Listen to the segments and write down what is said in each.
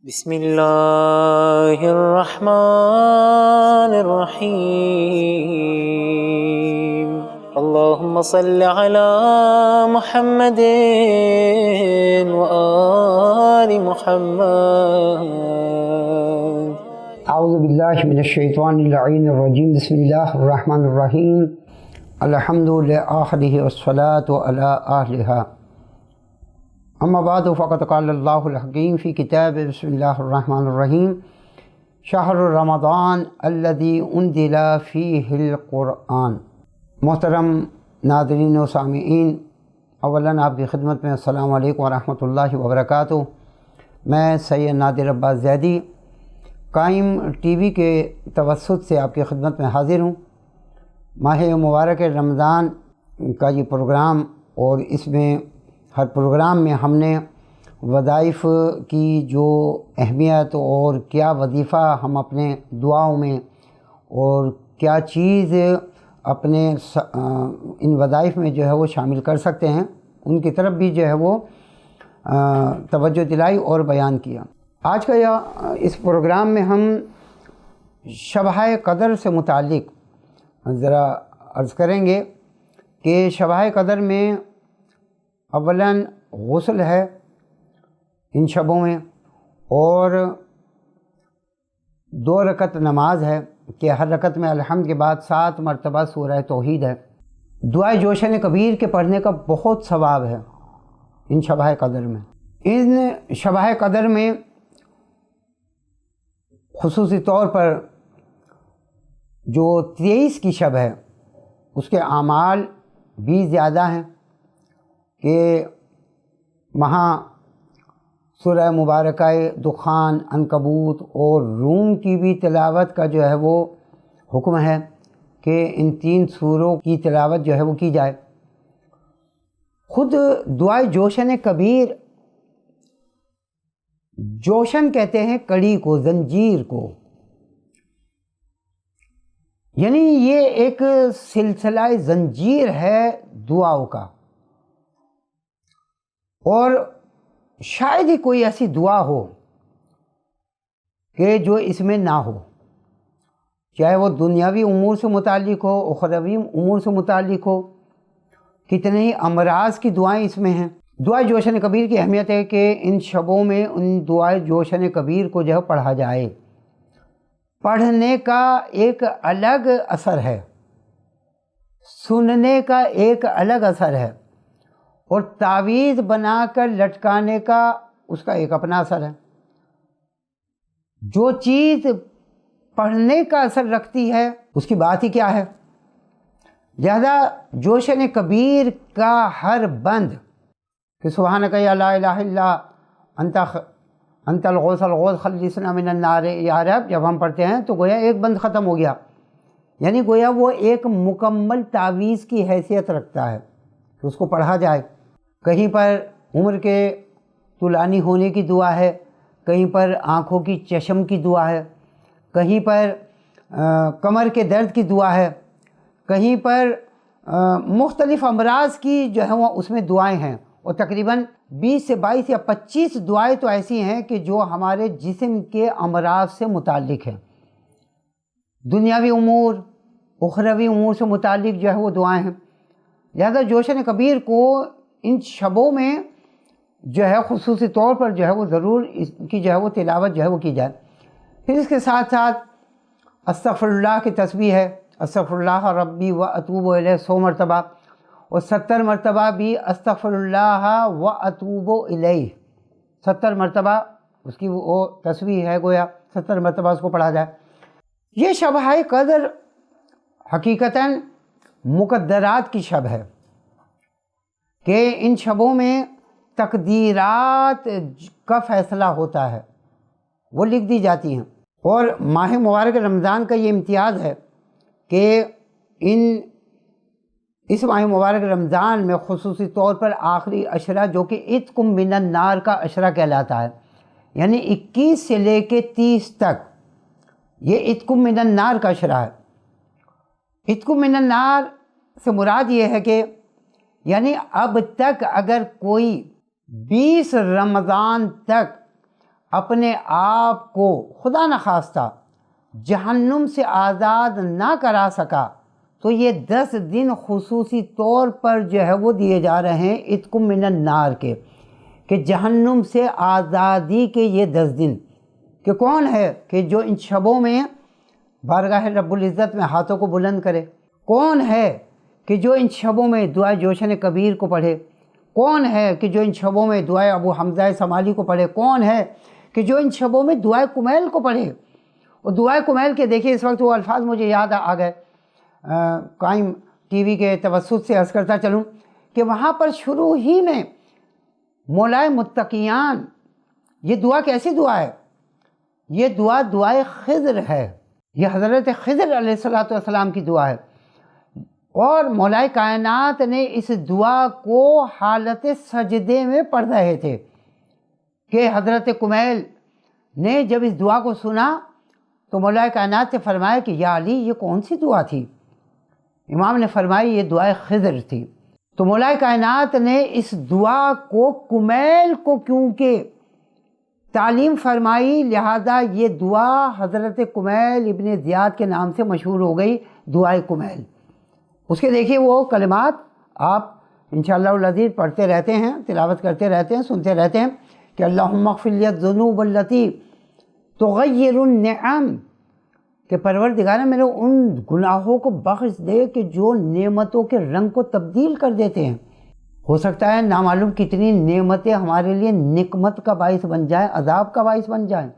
بسم اللہ الرحمن الرحیم اللہم صل علی محمد وآل محمد۔ اعوذ باللہ من الشیطان اللعین الرجیم۔ بسم اللہ الرحمن الرحیم۔ الحمد لآخرہ والصلاة علی اہلہا۔ اما بعد فقد قال اللہ الحکیم فی کتاب بسم اللہ الرحمن الرحیم شہر رمضان الذی انزل فیہ القرآن۔ محترم ناظرین و سامعین، اولاً آپ کی خدمت میں السلام علیکم ورحمۃ اللہ وبرکاتہ۔ میں سید نادر عباس زیدی قائم ٹی وی کے توسط سے آپ کی خدمت میں حاضر ہوں۔ ماہ مبارک رمضان کا یہ پروگرام، اور اس میں ہر پروگرام میں ہم نے وظائف کی جو اہمیت اور کیا وظیفہ ہم اپنے دعاؤں میں اور کیا چیز اپنے ان وظائف میں جو ہے وہ شامل کر سکتے ہیں، ان کی طرف بھی جو ہے وہ توجہ دلائی اور بیان کیا۔ آج کا اس پروگرام میں ہم شبہ قدر سے متعلق ذرا عرض کریں گے کہ شبہ قدر میں اولاً غسل ہے ان شبوں میں، اور 2 رکعت نماز ہے کہ ہر رکعت میں الحمد کے بعد 7 مرتبہ سورہ توحید ہے۔ دعائے جوشن کبیر کے پڑھنے کا بہت ثواب ہے ان شبہ قدر میں۔ ان شبہ قدر میں خصوصی طور پر جو 23 کی شب ہے اس کے اعمال بھی زیادہ ہیں کہ وہاں سورہ مبارکہ دخان، عنکبوت اور روم کی بھی تلاوت کا جو ہے وہ حکم ہے کہ ان 3 سوروں کی تلاوت جو ہے وہ کی جائے۔ خود دعائے جوشن کبیر، جوشن کہتے ہیں کڑی کو، زنجیر کو، یعنی یہ ایک سلسلہ زنجیر ہے دعاؤں کا، اور شاید ہی کوئی ایسی دعا ہو کہ جو اس میں نہ ہو، چاہے وہ دنیاوی امور سے متعلق ہو، اخروی امور سے متعلق ہو۔ کتنے ہی امراض کی دعائیں اس میں ہیں۔ دعائے جوشن کبیر کی اہمیت ہے کہ ان شبوں میں ان دعائے جوشن کبیر کو جو ہے پڑھا جائے۔ پڑھنے کا ایک الگ اثر ہے، سننے کا ایک الگ اثر ہے، اور تعویذ بنا کر لٹکانے کا اس کا ایک اپنا اثر ہے۔ جو چیز پڑھنے کا اثر رکھتی ہے اس کی بات ہی کیا ہے۔ لہذا جوشن کبیر کا ہر بند کہ سبحانک یا لا الہ الا انت الغوث الغوث خلصنا من النار، یا رب جب ہم پڑھتے ہیں تو گویا ایک بند ختم ہو گیا، یعنی گویا وہ ایک مکمل تعویذ کی حیثیت رکھتا ہے کہ اس کو پڑھا جائے۔ کہیں پر عمر کے طولانی ہونے کی دعا ہے، کہیں پر آنکھوں کی چشم کی دعا ہے، کہیں پر کمر کے درد کی دعا ہے، کہیں پر مختلف امراض کی جو ہے وہ اس میں دعائیں ہیں، اور تقریباً 20 سے 22 یا 25 دعائیں تو ایسی ہیں کہ جو ہمارے جسم کے امراض سے متعلق ہیں۔ دنیاوی امور، اخروی امور سے متعلق جو ہے وہ دعائیں ہیں۔ لہذا جوشن کبیر کو ان شبوں میں جو ہے خصوصی طور پر جو ہے وہ ضرور اس کی جو ہے وہ تلاوت جو ہے وہ کی جائے۔ پھر اس کے ساتھ ساتھ استغفر اللہ کی تسبیح ہے، استغفر اللہ ربی و اتوب الیہ 100 مرتبہ، اور 70 مرتبہ بھی استغفر اللہ و اتوب الیہ، 70 مرتبہ اس کی وہ تسبیح ہے، گویا 70 مرتبہ اس کو پڑھا جائے۔ یہ شبہ قدر حقیقتاً مقدرات کی شب ہے کہ ان شبوں میں تقدیرات کا فیصلہ ہوتا ہے، وہ لکھ دی جاتی ہیں۔ اور ماہ مبارک رمضان کا یہ امتیاز ہے کہ اس ماہ مبارک رمضان میں خصوصی طور پر آخری عشرہ جو کہ عتق من النار کا عشرہ کہلاتا ہے، یعنی 21 سے لے کے 30 تک یہ عتق من النار کا عشرہ ہے۔ عتق من النار سے مراد یہ ہے کہ یعنی اب تک اگر کوئی 20 رمضان تک اپنے آپ کو خدا نخواستہ جہنم سے آزاد نہ کرا سکا تو یہ 10 دن خصوصی طور پر جو ہے وہ دیے جا رہے ہیں اتقم من النار کے، کہ جہنم سے آزادی کے یہ 10 دن، کہ کون ہے کہ جو ان شبوں میں بارگاہ رب العزت میں ہاتھوں کو بلند کرے، کون ہے کہ جو ان شبوں میں دعائے جوشن کبیر کو پڑھے، کون ہے کہ جو ان شبوں میں دعائے ابو حمزہ سمالی کو پڑھے، کون ہے کہ جو ان شبوں میں دعائے کمیل کو پڑھے۔ اور دعائے کمیل کے دیکھیں اس وقت وہ الفاظ مجھے یاد آ گئے، قائم ٹی وی کے توسط سے عرض کرتا چلوں کہ وہاں پر شروع ہی میں مولائے متقیان، یہ دعا کیسی دعا ہے؟ یہ دعا دعائے خضر ہے، یہ حضرت خضر علیہ السلام کی دعا ہے، اور مولائے کائنات نے اس دعا کو حالت سجدے میں پڑھ رہے تھے کہ حضرت کمیل نے جب اس دعا کو سنا تو مولائے کائنات سے فرمایا کہ یا علی یہ کون سی دعا تھی؟ امام نے فرمائی یہ دعائے خضر تھی۔ تو مولائے کائنات نے اس دعا کو کمیل کو کیونکہ تعلیم فرمائی، لہذا یہ دعا حضرت کمیل ابن زیاد کے نام سے مشہور ہو گئی، دعائے کمیل۔ اس کے دیکھیے وہ کلمات آپ انشاءاللہ العزیز پڑھتے رہتے ہیں، تلاوت کرتے رہتے ہیں، سنتے رہتے ہیں کہ اللہم اغفر لی الذنوب التی تغیر النعم، کہ پروردگار میرے ان گناہوں کو بخش دے کہ جو نعمتوں کے رنگ کو تبدیل کر دیتے ہیں۔ ہو سکتا ہے نامعلوم کتنی نعمتیں ہمارے لیے نقمت کا باعث بن جائیں، عذاب کا باعث بن جائیں،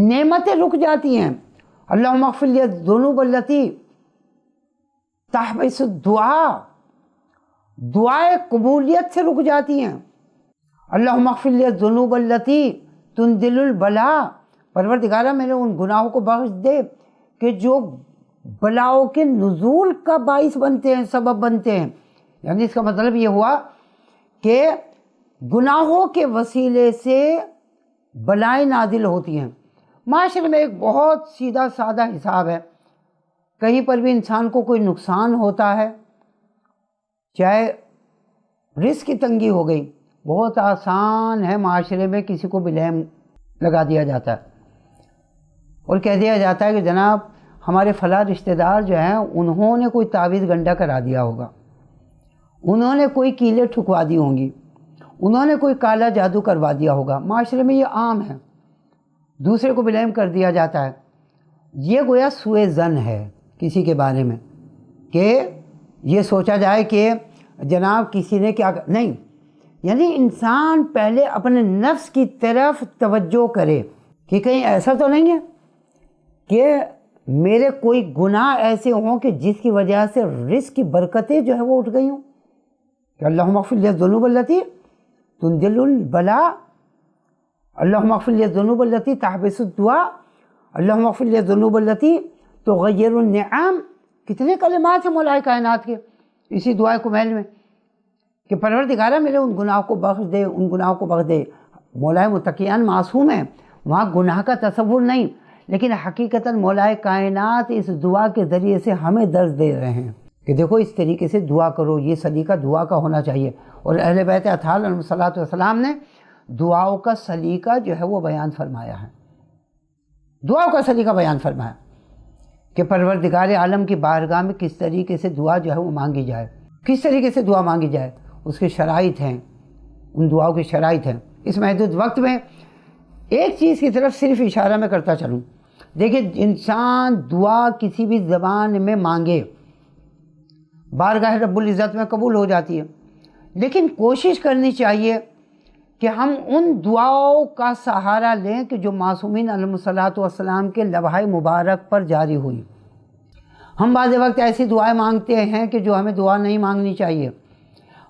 نعمتیں رک جاتی ہیں۔ اللہم اغفر لی الذنوب التی تحبس الدعا، دعائے قبولیت سے رک جاتی ہیں۔ اللہم اغفر لی الذنوب التی تنزل البلاء، پروردگارہ میرے ان گناہوں کو بخش دے کہ جو بلاؤں کے نزول کا باعث بنتے ہیں، سبب بنتے ہیں۔ یعنی اس کا مطلب یہ ہوا کہ گناہوں کے وسیلے سے بلائیں نازل ہوتی ہیں۔ معاشرے میں ایک بہت سیدھا سادہ حساب ہے، کہیں پر بھی انسان کو کوئی نقصان ہوتا ہے، چاہے رزق کی تنگی ہو گئی، بہت آسان ہے معاشرے میں کسی کو بلیم لگا دیا جاتا ہے اور کہہ دیا جاتا ہے کہ جناب ہمارے فلاں رشتہ دار جو ہیں انہوں نے کوئی تعویذ گنڈا کرا دیا ہوگا، انہوں نے کوئی کیلیں ٹھکوا دی ہوں گی، انہوں نے کوئی کالا جادو کروا دیا ہوگا۔ معاشرے میں یہ عام ہے، دوسرے کو بلیم کر دیا جاتا ہے۔ یہ گویا سوء ظن ہے کسی کے بارے میں، کہ یہ سوچا جائے کہ جناب کسی نے کیا نہیں، یعنی انسان پہلے اپنے نفس کی طرف توجہ کرے کہ کہیں ایسا تو نہیں ہے کہ میرے کوئی گناہ ایسے ہوں کہ جس کی وجہ سے رزق کی برکتیں جو ہے وہ اٹھ گئی ہوں، کہ اللہم اغفر لی الذنوب التی تنزل البلاء، اللہم اغفر لی الذنوب التی تحبس الدعا، اللہم اغفر لی الذنوب التی تغیر النعم۔ کتنے کلمات ہیں مولائے کائنات کے اسی دعائے کمیل میں کہ پروردگارہ میرے ان گناہوں کو بخش دے، ان گناہوں کو بخش دے۔ مولائے متقیان معصوم ہیں، وہاں گناہ کا تصور نہیں، لیکن حقیقتاً مولائے کائنات اس دعا کے ذریعے سے ہمیں درس دے رہے ہیں کہ دیکھو اس طریقے سے دعا کرو، یہ سلیقہ دعا کا ہونا چاہیے۔ اور اہل بیت اطہار علیہ الصلوۃ والسلام نے دعاؤں کا سلیقہ جو ہے وہ بیان فرمایا ہے، دعاؤں کا سلیقہ بیان فرمایا کہ پروردگار عالم کی بارگاہ میں کس طریقے سے دعا جو ہے وہ مانگی جائے، کس طریقے سے دعا مانگی جائے، اس کے شرائط ہیں، ان دعاؤں کی شرائط ہیں۔ اس محدود وقت میں ایک چیز کی طرف صرف اشارہ میں کرتا چلوں، دیکھیں انسان دعا کسی بھی زبان میں مانگے بارگاہ رب العزت میں قبول ہو جاتی ہے، لیکن کوشش کرنی چاہیے کہ ہم ان دعاؤں کا سہارا لیں کہ جو معصومین علیہ الصلوۃ والسلام کے لوح مبارک پر جاری ہوئی۔ ہم بعض وقت ایسی دعائیں مانگتے ہیں کہ جو ہمیں دعا نہیں مانگنی چاہیے،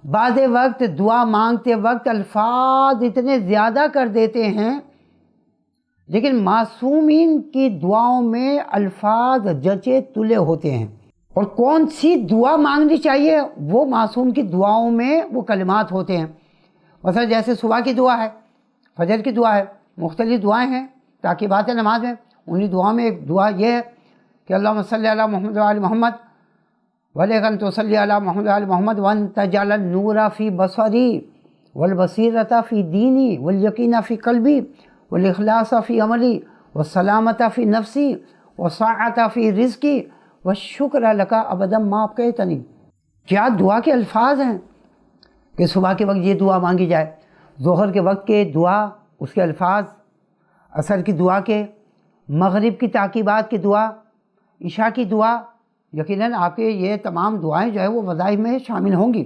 بعض وقت دعا مانگتے وقت الفاظ اتنے زیادہ کر دیتے ہیں، لیکن معصومین کی دعاؤں میں الفاظ جچے تلے ہوتے ہیں۔ اور کون سی دعا مانگنی چاہیے وہ معصوم کی دعاؤں میں وہ کلمات ہوتے ہیں۔ مثلا جیسے صبح کی دعا ہے، فجر کی دعا ہے، مختلف دعائیں ہیں تاکیبات نماز میں، انہی دعاؤں میں ایک دعا یہ ہے کہ اللہم صلی علی محمد وعلی محمد ولیکن تصلی علی محمد وعلی محمد وانت جعل النور فی بصری والبصیرۃ فی دینی والیقین فی قلبی والاخلاص فی عملی والسلامۃ فی نفسی والسعۃ فی رزقی والشکر لک ابدا ما ابقیتنی۔ کیا دعا کے الفاظ ہیں کہ صبح کے وقت یہ دعا مانگی جائے، ظہر کے وقت کے دعا اس کے الفاظ، عصر کی دعا کے، مغرب کی تعقیبات کی دعا، عشاء کی دعا، یقیناً آپ کے یہ تمام دعائیں جو ہے وہ وظائف میں شامل ہوں گی۔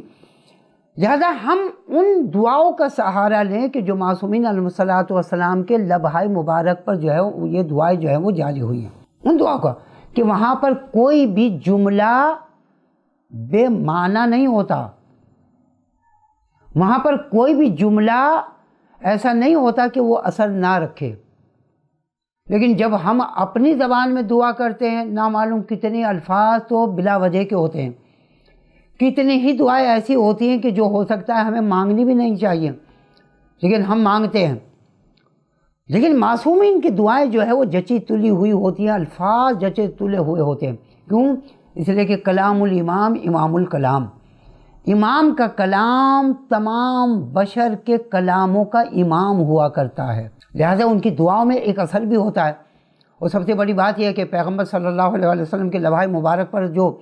لہذا ہم ان دعاؤں کا سہارا لیں کہ جو معصومین علیہ الصلاۃ والسلام کے لبہائے مبارک پر جو ہے یہ دعائیں جو ہیں وہ جاری ہوئی ہیں، ان دعاؤں کا، کہ وہاں پر کوئی بھی جملہ بے معنی نہیں ہوتا، وہاں پر کوئی بھی جملہ ایسا نہیں ہوتا کہ وہ اثر نہ رکھے۔ لیکن جب ہم اپنی زبان میں دعا کرتے ہیں، نامعلوم کتنے الفاظ تو بلا وجہ کے ہوتے ہیں، کتنی ہی دعائیں ایسی ہوتی ہیں کہ جو ہو سکتا ہے ہمیں مانگنی بھی نہیں چاہیے لیکن ہم مانگتے ہیں۔ لیکن معصومین کی دعائیں جو ہے وہ جچی تلی ہوئی ہوتی ہیں، الفاظ جچے تلے ہوئے ہوتے ہیں۔ کیوں؟ اس لیے کہ کلام الامام امام الکلام، امام کا کلام تمام بشر کے کلاموں کا امام ہوا کرتا ہے، لہذا ان کی دعاؤں میں ایک اثر بھی ہوتا ہے۔ اور سب سے بڑی بات یہ ہے کہ پیغمبر صلی اللہ علیہ وسلم کے لوح مبارک پر جو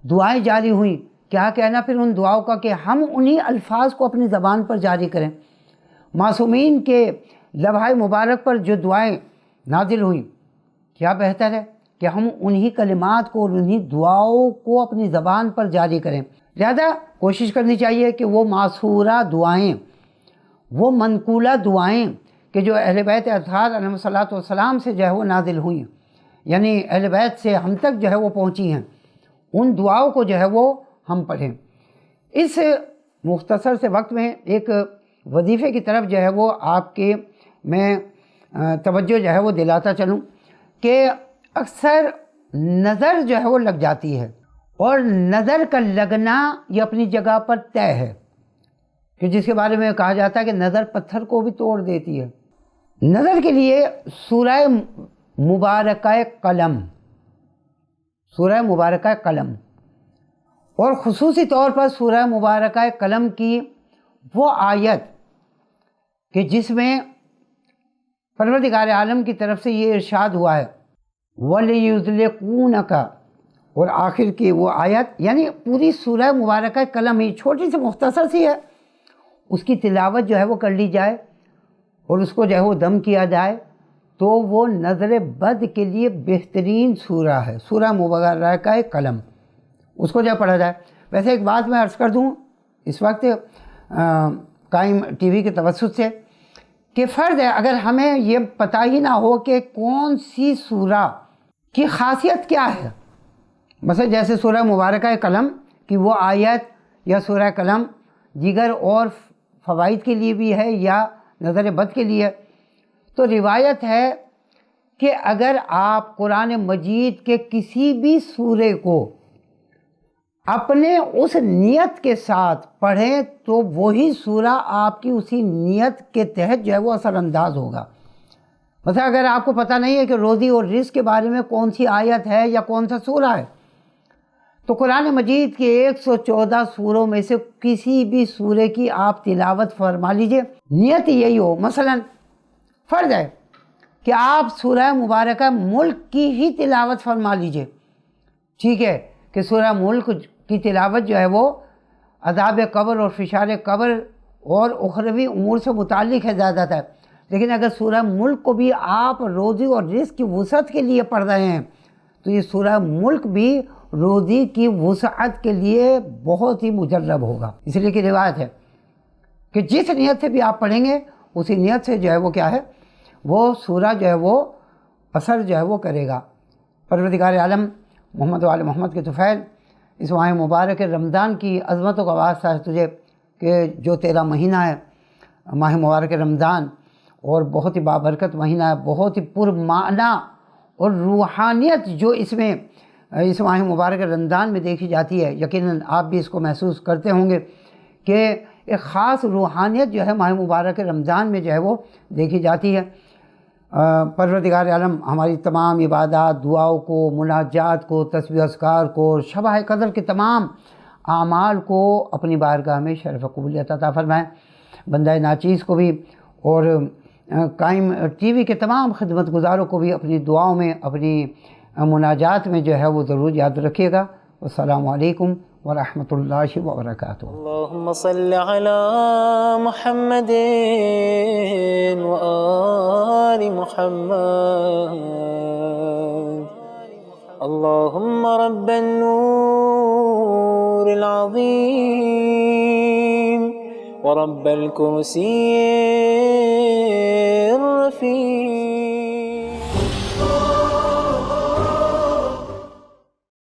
دعائیں جاری ہوئیں، کیا کہنا پھر ان دعاؤں کا کہ ہم انہی الفاظ کو اپنی زبان پر جاری کریں۔ معصومین کے لوح مبارک پر جو دعائیں نازل ہوئیں، کیا بہتر ہے کہ ہم انہی کلمات کو اور انہی دعاؤں کو اپنی زبان پر جاری کریں۔ لہذا کوشش کرنی چاہیے کہ وہ معصورہ دعائیں، وہ منقولہ دعائیں کہ جو اہل بیت اطہار علیہ الصلاۃ والسلام سے جو ہے وہ نازل ہوئیں، یعنی اہل بیت سے ہم تک جو ہے وہ پہنچی ہیں، ان دعاؤں کو جو ہے وہ ہم پڑھیں۔ اس مختصر سے وقت میں ایک وظیفے کی طرف جو ہے وہ آپ کے میں توجہ جو ہے وہ دلاتا چلوں کہ اکثر نظر جو ہے وہ لگ جاتی ہے، اور نظر کا لگنا یہ اپنی جگہ پر طے ہے، کہ جس کے بارے میں کہا جاتا ہے کہ نظر پتھر کو بھی توڑ دیتی ہے۔ نظر کے لیے سورہ مبارکہ قلم، سورہ مبارکہ قلم، اور خصوصی طور پر سورہ مبارکہ قلم کی وہ آیت کہ جس میں پروردگار عالم کی طرف سے یہ ارشاد ہوا ہے وَلِيُزْلِقُونَكَ، اور آخر کی وہ آیت، یعنی پوری سورہ مبارکہ قلم ہی چھوٹی سی مختصر سی ہے، اس کی تلاوت جو ہے وہ کر لی جائے اور اس کو جو ہے وہ دم کیا جائے تو وہ نظر بد کے لیے بہترین سورہ ہے، سورہ مبارکہ قلم، اس کو جو ہے پڑھا جائے۔ ویسے ایک بات میں عرض کر دوں اس وقت قائم ٹی وی کے توسط سے، کہ فرض ہے اگر ہمیں یہ پتہ ہی نہ ہو کہ کون سی سورہ کی خاصیت کیا ہے، مثلا جیسے سورہ مبارکہ قلم کی وہ آیت یا سورہ قلم دیگر اور فوائد کے لیے بھی ہے یا نظر بد کے لیے، تو روایت ہے کہ اگر آپ قرآن مجید کے کسی بھی سورے کو اپنے اس نیت کے ساتھ پڑھیں تو وہی سورہ آپ کی اسی نیت کے تحت جو ہے وہ اثر انداز ہوگا۔ مثلا اگر آپ کو پتہ نہیں ہے کہ روزی اور رزق کے بارے میں کون سی آیت ہے یا کون سا سورہ ہے، تو قرآن مجید کے 114 سوروں میں سے کسی بھی سورے کی آپ تلاوت فرما لیجئے، نیت یہی ہو۔ مثلا فرض ہے کہ آپ سورہ مبارکہ ملک کی ہی تلاوت فرما لیجئے، ٹھیک ہے کہ سورہ ملک کی تلاوت جو ہے وہ عذاب قبر اور فشار قبر اور اخروی امور سے متعلق ہے زیادہ تر، لیکن اگر سورہ ملک کو بھی آپ روزی اور رزق کی وسعت کے لیے پڑھ رہے ہیں تو یہ سورہ ملک بھی روزی کی وسعت کے لیے بہت ہی مجرب ہوگا۔ اس لیے کہ روایت ہے کہ جس نیت سے بھی آپ پڑھیں گے اسی نیت سے جو ہے وہ کیا ہے، وہ سورہ جو ہے وہ اثر جو ہے وہ کرے گا۔ پروردگار عالم محمد و آل محمد کے طفیل، اس ماہ مبارک رمضان کی عظمتوں کا واسطہ ہے تجھے کہ جو تیرا مہینہ ہے ماہ مبارک رمضان، اور بہت ہی بابرکت مہینہ ہے، بہت ہی پرمعنی اور روحانیت جو اس میں اس ماہ مبارک رمضان میں دیکھی جاتی ہے، یقیناً آپ بھی اس کو محسوس کرتے ہوں گے کہ ایک خاص روحانیت جو ہے ماہ مبارک رمضان میں جو ہے وہ دیکھی جاتی ہے۔ پروردگار عالم ہماری تمام عبادات، دعاؤں کو، مناجات کو، تسبیح اذکار کو، شب قدر کے تمام اعمال کو اپنی بارگاہ میں شرف قبولیت عطا فرمائیں۔ بندہ ناچیز کو بھی اور قائم ٹی وی کے تمام خدمت گزاروں کو بھی اپنی دعاؤں میں، اپنی مناجات میں جو ہے وہ ضرور یاد رکھیے گا۔ السلام علیکم ورحمۃ اللہ وبرکاتہ۔ اللهم صل على محمد وآل محمد اللهم رب النور العظيم ورب الكرسي الرفيع